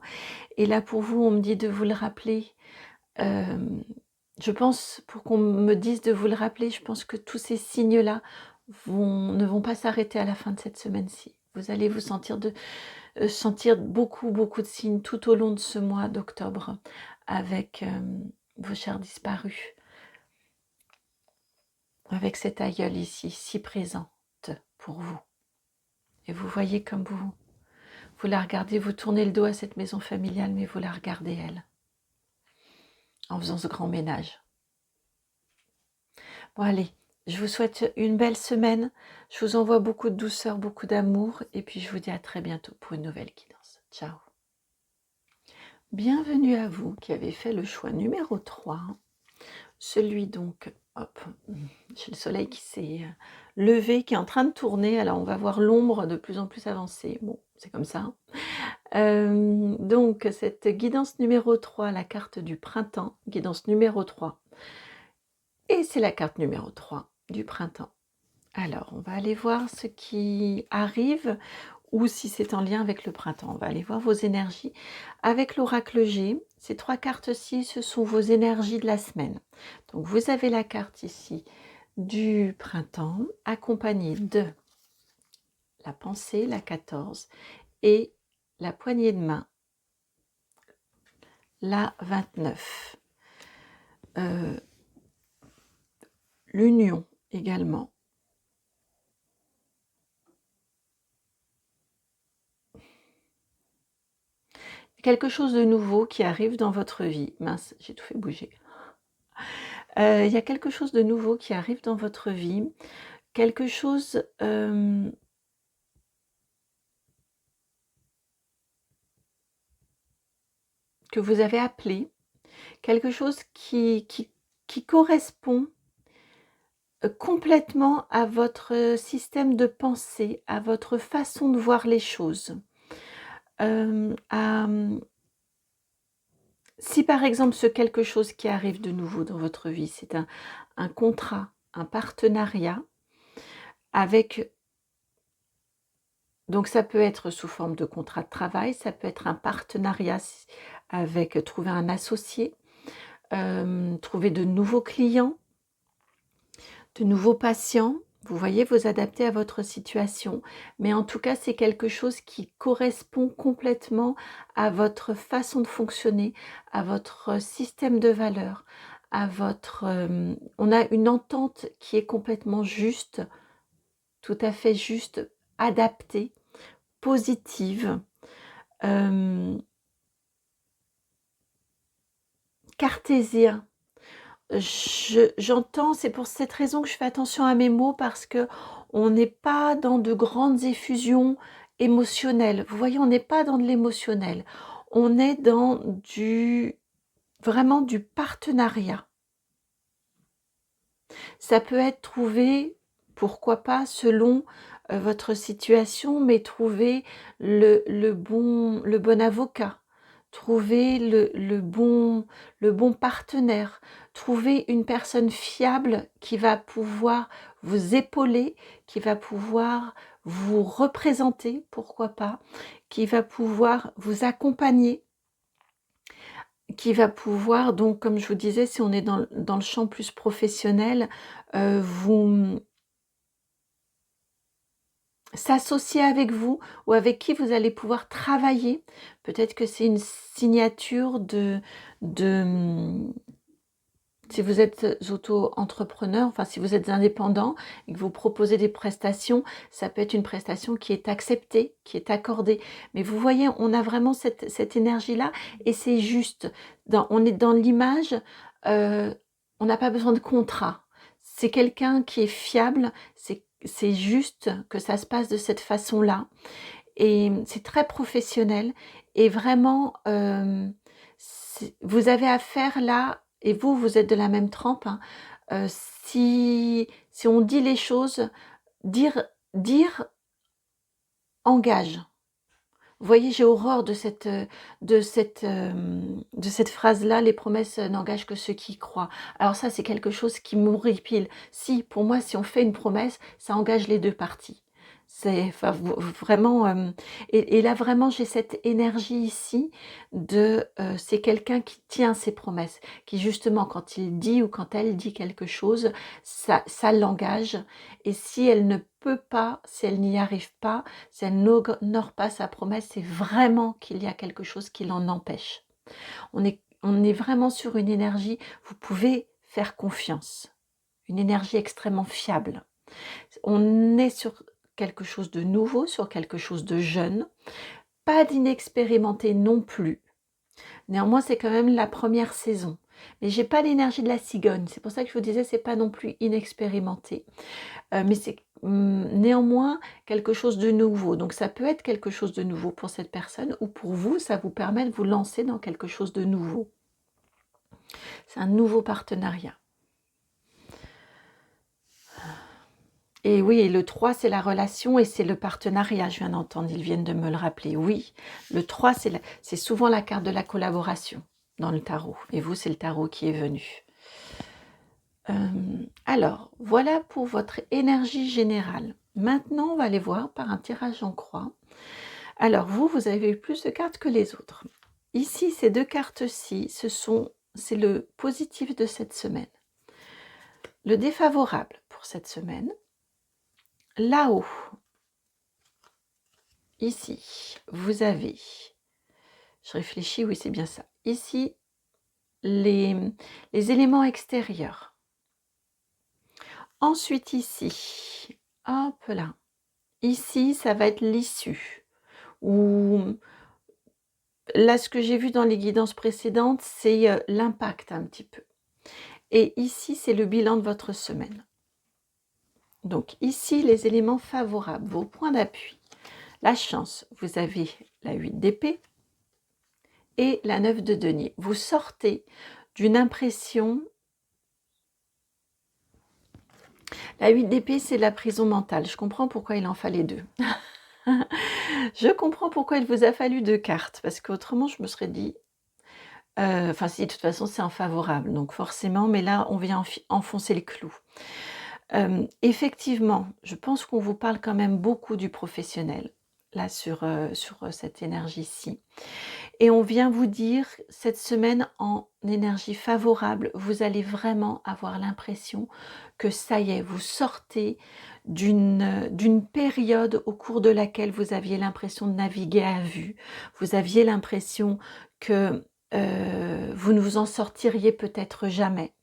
Et là, pour vous, on me dit de vous le rappeler. Je pense, pour qu'on me dise de vous le rappeler, je pense que tous ces signes-là ne vont pas s'arrêter à la fin de cette semaine-ci. Vous allez vous sentir beaucoup, beaucoup de signes tout au long de ce mois d'octobre avec vos chers disparus, avec cette aïeule ici, si présente pour vous. Et vous voyez comme vous la regardez, vous tournez le dos à cette maison familiale, mais vous la regardez elle, en faisant ce grand ménage. Bon allez, je vous souhaite une belle semaine, je vous envoie beaucoup de douceur, beaucoup d'amour, et puis je vous dis à très bientôt pour une nouvelle guidance. Ciao. Bienvenue à vous qui avez fait le choix numéro 3, celui donc, hop, j'ai le soleil qui s'est levé, qui est en train de tourner, alors on va voir l'ombre de plus en plus avancée, bon, c'est comme ça. Donc cette guidance numéro 3, la carte du printemps, guidance numéro 3, et c'est la carte numéro 3 du printemps. Alors, on va aller voir ce qui arrive ou si c'est en lien avec le printemps. On va aller voir vos énergies. Avec l'oracle G, ces 3 cartes-ci, ce sont vos énergies de la semaine. Donc, vous avez la carte ici du printemps, accompagnée de la pensée, la 14, et la poignée de main, la 29. L'union également. Quelque chose de nouveau qui arrive dans votre vie. Mince, j'ai tout fait bouger. Il y a quelque chose de nouveau qui arrive dans votre vie. Quelque chose que vous avez appelé. Quelque chose qui correspond complètement à votre système de pensée, à votre façon de voir les choses. Si par exemple ce quelque chose qui arrive de nouveau dans votre vie, c'est un contrat, un partenariat avec, donc ça peut être sous forme de contrat de travail, ça peut être un partenariat avec trouver un associé, trouver de nouveaux clients, de nouveaux patients. Vous voyez, vous adaptez à votre situation. Mais en tout cas, c'est quelque chose qui correspond complètement à votre façon de fonctionner, à votre système de valeurs, à votre... on a une entente qui est complètement juste, tout à fait juste, adaptée, positive, cartésien. J'entends, c'est pour cette raison que je fais attention à mes mots, parce que on n'est pas dans de grandes effusions émotionnelles. Vous voyez, on n'est pas dans de l'émotionnel. On est dans vraiment du partenariat. Ça peut être trouvé, pourquoi pas, selon votre situation, mais trouver le bon avocat, trouver le bon partenaire, trouver une personne fiable qui va pouvoir vous épauler, qui va pouvoir vous représenter, pourquoi pas, qui va pouvoir vous accompagner, qui va pouvoir donc, comme je vous disais, si on est dans le champ plus professionnel, vous s'associer avec vous ou avec qui vous allez pouvoir travailler. Peut-être que c'est une signature de si vous êtes auto-entrepreneur, enfin si vous êtes indépendant et que vous proposez des prestations, ça peut être une prestation qui est acceptée, qui est accordée. Mais vous voyez, on a vraiment cette énergie-là et c'est juste. On est dans l'image, euh, on n'a pas besoin de contrat. C'est quelqu'un qui est fiable, c'est juste que ça se passe de cette façon-là. Et c'est très professionnel. Et vraiment, vous avez affaire là, et vous êtes de la même trempe, hein, si on dit les choses, dire engage. Vous voyez, j'ai horreur de cette phrase-là, les promesses n'engagent que ceux qui y croient. Alors ça, c'est quelque chose qui m'horripile. Si, pour moi, si on fait une promesse, ça engage les deux parties. C'est enfin, vraiment... et là, vraiment, j'ai cette énergie ici c'est quelqu'un qui tient ses promesses, qui justement, quand il dit ou quand elle dit quelque chose, ça l'engage. Et si elle ne peut pas, si elle n'y arrive pas, si elle n'honore pas sa promesse, c'est vraiment qu'il y a quelque chose qui l'en empêche. On est vraiment sur une énergie, vous pouvez faire confiance, une énergie extrêmement fiable. On est sur quelque chose de nouveau, sur quelque chose de jeune, pas d'inexpérimenté non plus. Néanmoins, c'est quand même la première saison. Mais j'ai pas l'énergie de la cigogne, c'est pour ça que je vous disais, c'est pas non plus inexpérimenté. Mais c'est néanmoins quelque chose de nouveau. Donc ça peut être quelque chose de nouveau pour cette personne ou pour vous, ça vous permet de vous lancer dans quelque chose de nouveau. C'est un nouveau partenariat. Et oui, et le 3, c'est la relation et c'est le partenariat, je viens d'entendre, ils viennent de me le rappeler. Oui, le 3, c'est souvent la carte de la collaboration dans le tarot. Et vous, c'est le tarot qui est venu. Alors, voilà pour votre énergie générale. Maintenant, on va aller voir par un tirage en croix. Alors, vous avez eu plus de cartes que les autres. Ici, ces deux cartes-ci, c'est le positif de cette semaine. Le défavorable pour cette semaine. Là-haut, ici, vous avez, je réfléchis, oui, c'est bien ça. Ici, les éléments extérieurs. Ensuite, ici, hop là. Ici, ça va être l'issue. Ou là, ce que j'ai vu dans les guidances précédentes, c'est l'impact un petit peu. Et ici, c'est le bilan de votre semaine. Donc ici, les éléments favorables, vos points d'appui. La chance, vous avez la 8 d'épée et la 9 de denier. Vous sortez d'une impression... La 8 d'épée, c'est la prison mentale. Je comprends pourquoi il en fallait deux. Je comprends pourquoi il vous a fallu deux cartes, parce qu'autrement, je me serais dit... Enfin, si, de toute façon, c'est infavorable, donc forcément, mais là, on vient enfoncer le clou. Effectivement, je pense qu'on vous parle quand même beaucoup du professionnel, là, sur cette énergie-ci. Et on vient vous dire, cette semaine, en énergie favorable, vous allez vraiment avoir l'impression que ça y est, vous sortez d'une période au cours de laquelle vous aviez l'impression de naviguer à vue. Vous aviez l'impression que vous ne vous en sortiriez peut-être jamais.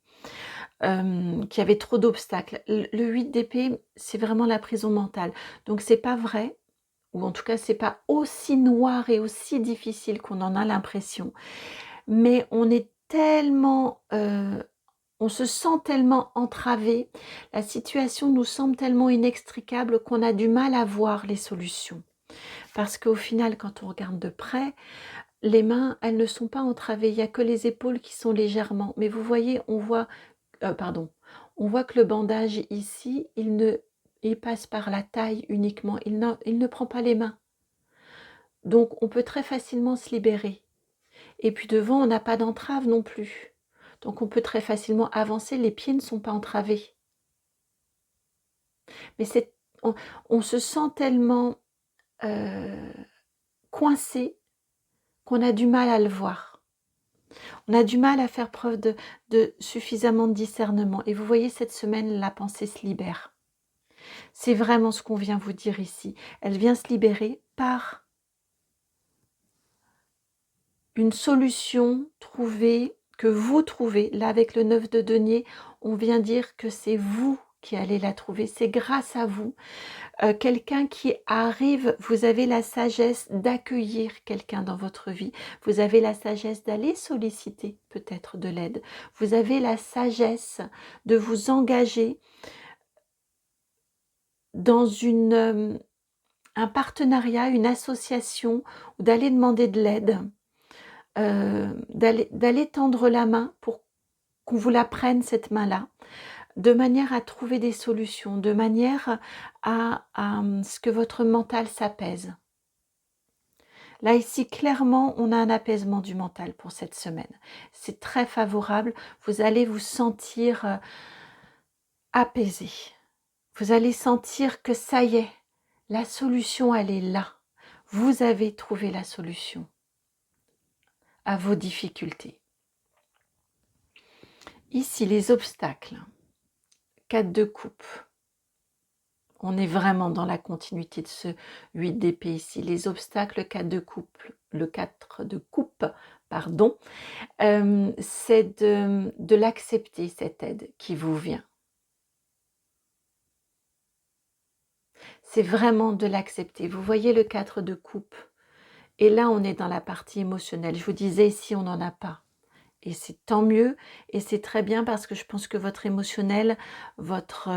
Qu'il y avait trop d'obstacles. Le 8 d'épée, c'est vraiment la prison mentale. Donc c'est pas vrai, ou en tout cas c'est pas aussi noir et aussi difficile qu'on en a l'impression. Mais on est tellement... on se sent tellement entravé, la situation nous semble tellement inextricable qu'on a du mal à voir les solutions. Parce qu'au final, quand on regarde de près, les mains, elles ne sont pas entravées, il n'y a que les épaules qui sont légèrement. Mais vous voyez, on voit que le bandage ici, il passe par la taille uniquement, il ne prend pas les mains. Donc on peut très facilement se libérer. Et puis devant, on n'a pas d'entrave non plus. Donc on peut très facilement avancer, les pieds ne sont pas entravés. Mais on se sent tellement coincé qu'on a du mal à le voir. On a du mal à faire preuve de suffisamment de discernement. Et vous voyez, cette semaine, la pensée se libère. C'est vraiment ce qu'on vient vous dire ici. Elle vient se libérer par une solution trouvée, que vous trouvez. Là, avec le 9 de denier, on vient dire que c'est vous qui allez la trouver. C'est grâce à vous. Quelqu'un qui arrive, vous avez la sagesse d'accueillir quelqu'un dans votre vie. Vous avez la sagesse d'aller solliciter peut-être de l'aide. Vous avez la sagesse de vous engager dans un partenariat, une association, ou d'aller demander de l'aide, d'aller tendre la main pour qu'on vous la prenne, cette main-là, de manière à trouver des solutions, de manière à ce que votre mental s'apaise. Là, ici, clairement, on a un apaisement du mental pour cette semaine. C'est très favorable. Vous allez vous sentir apaisé. Vous allez sentir que ça y est, la solution, elle est là. Vous avez trouvé la solution à vos difficultés. Ici, les obstacles. 4 de coupe. On est vraiment dans la continuité de ce 8 d'épée ici. Les obstacles, 4 de coupe. Le 4 de coupe, pardon. C'est de l'accepter, cette aide qui vous vient. C'est vraiment de l'accepter. Vous voyez le 4 de coupe. Et là, on est dans la partie émotionnelle. Je vous disais, ici, on n'en a pas. Et c'est tant mieux. Et c'est très bien parce que je pense que votre émotionnel, votre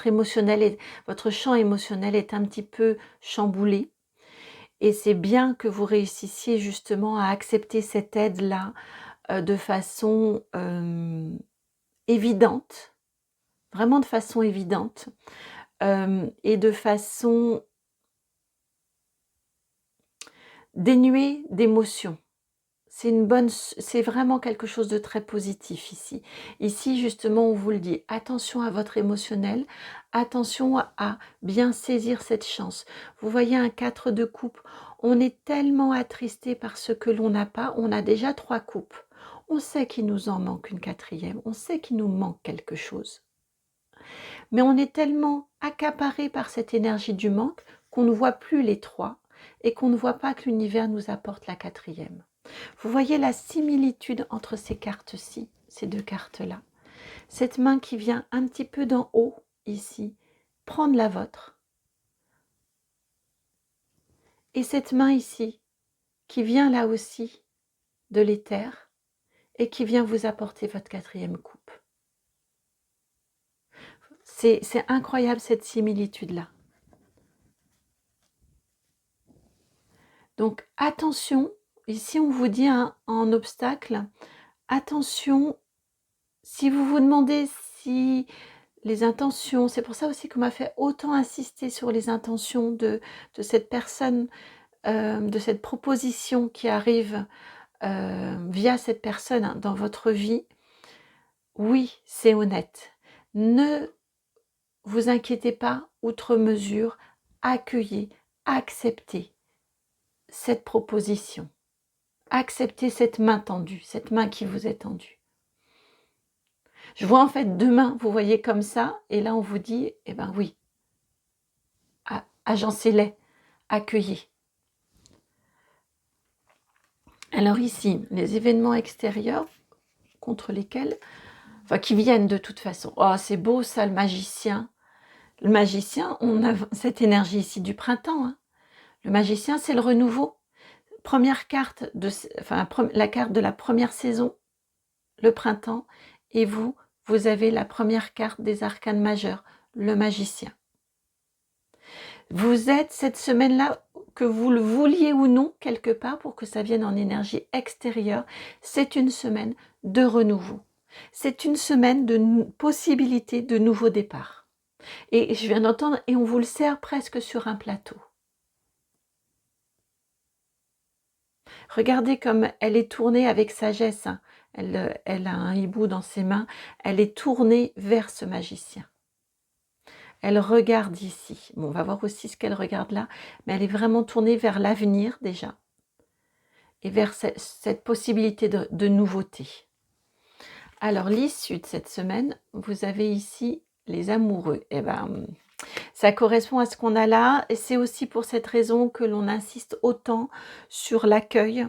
émotionnel, votre champ émotionnel est un petit peu chamboulé. Et c'est bien que vous réussissiez justement à accepter cette aide-là de façon évidente, vraiment de façon évidente, et de façon dénuée d'émotion. C'est vraiment quelque chose de très positif ici. Ici, justement, on vous le dit, attention à votre émotionnel, attention à bien saisir cette chance. Vous voyez un 4 de coupe, on est tellement attristé par ce que l'on n'a pas, on a déjà 3 coupes. On sait qu'il nous en manque une 4e, on sait qu'il nous manque quelque chose. Mais on est tellement accaparé par cette énergie du manque qu'on ne voit plus les 3 et qu'on ne voit pas que l'univers nous apporte la 4e. Vous voyez la similitude entre ces cartes-ci, ces 2 cartes-là. Cette main qui vient un petit peu d'en haut, ici, prendre la vôtre. Et cette main ici, qui vient là aussi de l'éther et qui vient vous apporter votre 4e coupe. C'est incroyable cette similitude-là. Donc attention, ici on vous dit en obstacle, attention, si vous vous demandez si les intentions, c'est pour ça aussi qu'on m'a fait autant insister sur les intentions de cette personne, de cette proposition qui arrive via cette personne dans votre vie. Oui, c'est honnête. Ne vous inquiétez pas outre mesure, accueillez, acceptez cette proposition. Acceptez cette main tendue, cette main qui vous est tendue. Je vois en fait 2 mains, vous voyez comme ça, et là on vous dit, eh ben oui, agencez-les, accueillez. Alors ici, les événements extérieurs contre lesquels, enfin qui viennent de toute façon. Oh, c'est beau ça, le magicien. Le magicien, on a cette énergie ici du printemps. Hein. Le magicien, c'est le renouveau. Première carte, la carte de la première saison, le printemps, et vous avez la première carte des arcanes majeurs, le magicien. Vous êtes cette semaine-là, que vous le vouliez ou non, quelque part, pour que ça vienne en énergie extérieure, c'est une semaine de renouveau. C'est une semaine de possibilité de nouveau départ. Et je viens d'entendre, et on vous le sert presque sur un plateau. Regardez comme elle est tournée avec sagesse. Hein. Elle a un hibou dans ses mains. Elle est tournée vers ce magicien. Elle regarde ici. Bon, on va voir aussi ce qu'elle regarde là. Mais elle est vraiment tournée vers l'avenir déjà. et vers cette possibilité de nouveauté. Alors, l'issue de cette semaine, vous avez ici les amoureux. Eh ben, ça correspond à ce qu'on a là, et c'est aussi pour cette raison que l'on insiste autant sur l'accueil.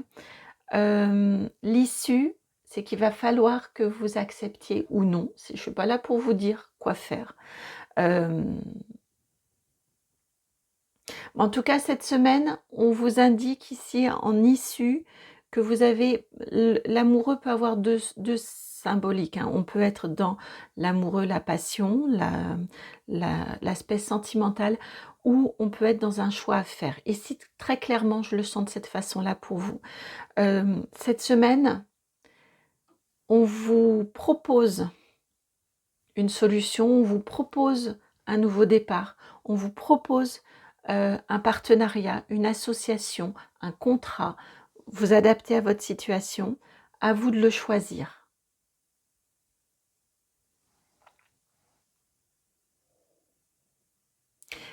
L'issue, c'est qu'il va falloir que vous acceptiez ou non. Je ne suis pas là pour vous dire quoi faire. En tout cas, cette semaine, on vous indique ici en issue que vous avez, l'amoureux peut avoir deux symboliques, hein. On peut être dans l'amoureux, la passion, l'aspect sentimental, ou on peut être dans un choix à faire. Et si très clairement, je le sens de cette façon-là pour vous. Cette semaine, on vous propose une solution, on vous propose un nouveau départ, on vous propose un partenariat, une association, un contrat, vous adaptez à votre situation, à vous de le choisir.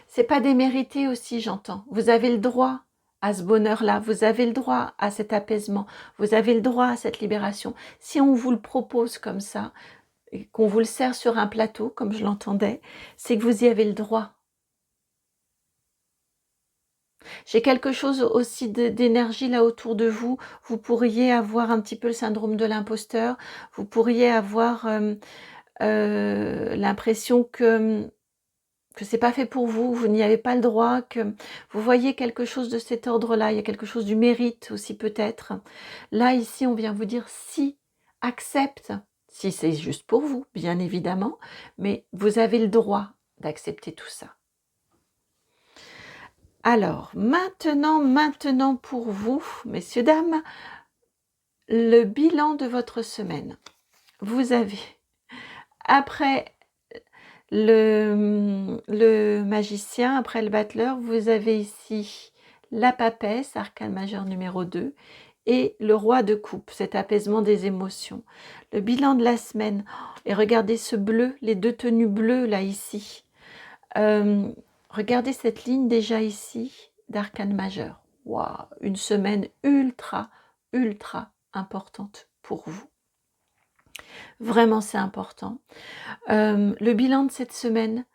C'est pas démérité aussi, j'entends. Vous avez le droit à ce bonheur-là, vous avez le droit à cet apaisement, vous avez le droit à cette libération. Si on vous le propose comme ça, et qu'on vous le sert sur un plateau, comme je l'entendais, c'est que vous y avez le droit. J'ai quelque chose aussi d'énergie là autour de vous. Vous pourriez avoir un petit peu le syndrome de l'imposteur. Vous pourriez avoir l'impression que c'est pas fait pour vous, vous n'y avez pas le droit, que vous voyez quelque chose de cet ordre-là. Il y a quelque chose du mérite aussi peut-être. Là, ici, on vient vous dire si, accepte, si c'est juste pour vous, bien évidemment, mais vous avez le droit d'accepter tout ça. Alors, maintenant pour vous, messieurs, dames, le bilan de votre semaine. Vous avez, après le magicien, après le battleur, vous avez ici la papesse, arcane majeur numéro 2, et le roi de coupe, cet apaisement des émotions. Le bilan de la semaine, et regardez ce bleu, les deux tenues bleues là ici. Regardez cette ligne déjà ici d'arcane majeur. Waouh, une semaine ultra importante pour vous. Vraiment, c'est important. Le bilan de cette semaine,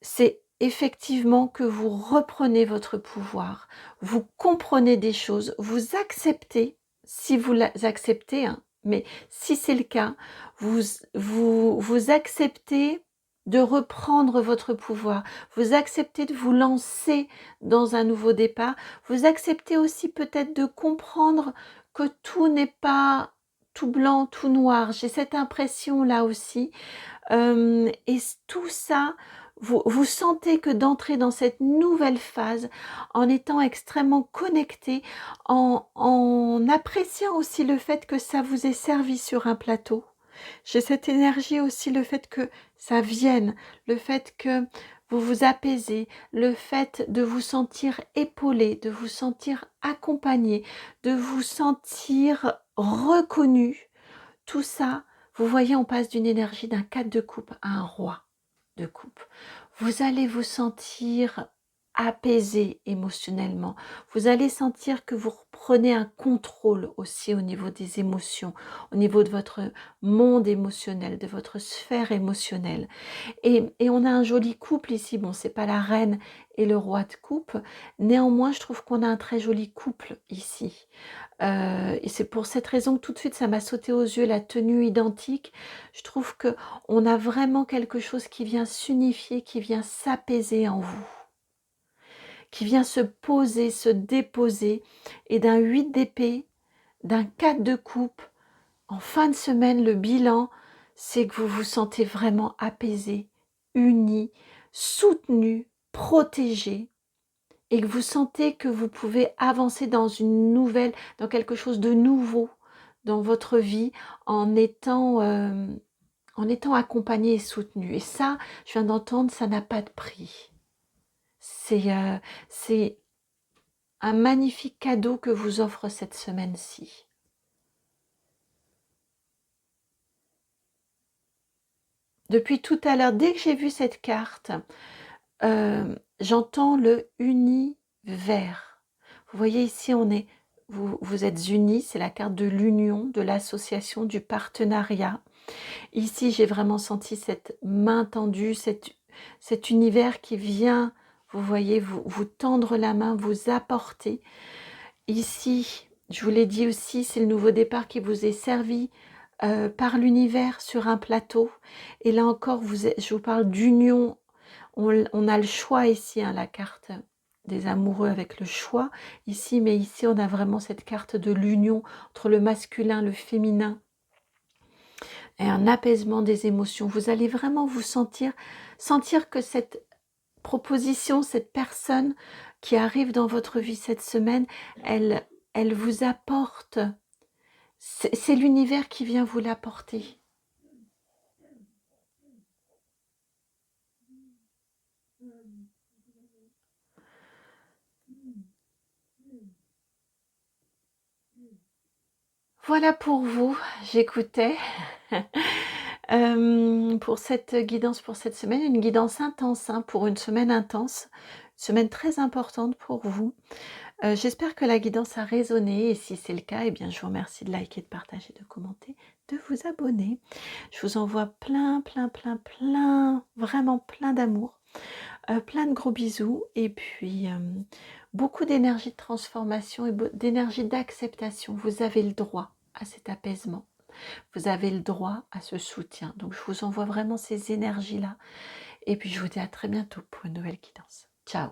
c'est effectivement que vous reprenez votre pouvoir, vous comprenez des choses, vous acceptez, si vous l'acceptez, hein, mais si c'est le cas, vous acceptez de reprendre votre pouvoir, vous acceptez de vous lancer dans un nouveau départ, vous acceptez aussi peut-être de comprendre que tout n'est pas tout blanc, tout noir. J'ai cette impression-là aussi. Et tout ça, vous sentez que d'entrer dans cette nouvelle phase, en étant extrêmement connecté, en appréciant aussi le fait que ça vous est servi sur un plateau. J'ai cette énergie aussi, le fait que ça vienne, le fait que vous vous apaisez, le fait de vous sentir épaulé, de vous sentir accompagné, de vous sentir reconnu. Tout ça, vous voyez, on passe d'une énergie d'un 4 de coupe à un roi de coupe. Vous allez vous sentir apaisé émotionnellement. Vous allez sentir que vous reprenez un contrôle aussi au niveau des émotions, au niveau de votre monde émotionnel, de votre sphère émotionnelle. Et on a un joli couple ici. Bon, c'est pas la reine et le roi de coupe. Néanmoins, je trouve qu'on a un très joli couple ici. Et c'est pour cette raison que tout de suite, ça m'a sauté aux yeux, la tenue identique. Je trouve qu'on a vraiment quelque chose qui vient s'unifier, qui vient s'apaiser en vous, qui vient se poser, se déposer. Et d'un 8 d'épée, d'un 4 de coupe, en fin de semaine, le bilan, c'est que vous vous sentez vraiment apaisé, uni, soutenu, protégé, et que vous sentez que vous pouvez avancer dans dans quelque chose de nouveau dans votre vie en étant accompagné et soutenu. Et ça, je viens d'entendre, ça n'a pas de prix. C'est un magnifique cadeau que vous offre cette semaine-ci. Depuis tout à l'heure, dès que j'ai vu cette carte, j'entends le univers. Vous voyez ici, vous êtes unis, c'est la carte de l'union, de l'association, du partenariat. Ici, j'ai vraiment senti cette main tendue, cet univers qui vient, vous voyez, vous tendre la main, vous apporter. Ici, je vous l'ai dit aussi, c'est le nouveau départ qui vous est servi par l'univers sur un plateau. Et là encore, je vous parle d'union. On a le choix ici, hein, la carte des amoureux avec le choix ici, mais ici, on a vraiment cette carte de l'union entre le masculin, le féminin, et un apaisement des émotions. Vous allez vraiment vous sentir que cette proposition, cette personne qui arrive dans votre vie cette semaine, elle vous apporte, c'est l'univers qui vient vous l'apporter. Voilà pour vous, j'écoutais. Pour cette guidance pour cette semaine, une guidance intense, hein, pour une semaine intense, une semaine très importante pour vous. J'espère que la guidance a résonné et si c'est le cas, eh bien, je vous remercie de liker, de partager, de commenter, de vous abonner. Je vous envoie plein, vraiment plein d'amour, plein de gros bisous et puis beaucoup d'énergie de transformation et d'énergie d'acceptation. Vous avez le droit à cet apaisement. Vous avez le droit à ce soutien. Donc, je vous envoie vraiment ces énergies-là. Et puis, je vous dis à très bientôt pour une nouvelle guidance. Ciao!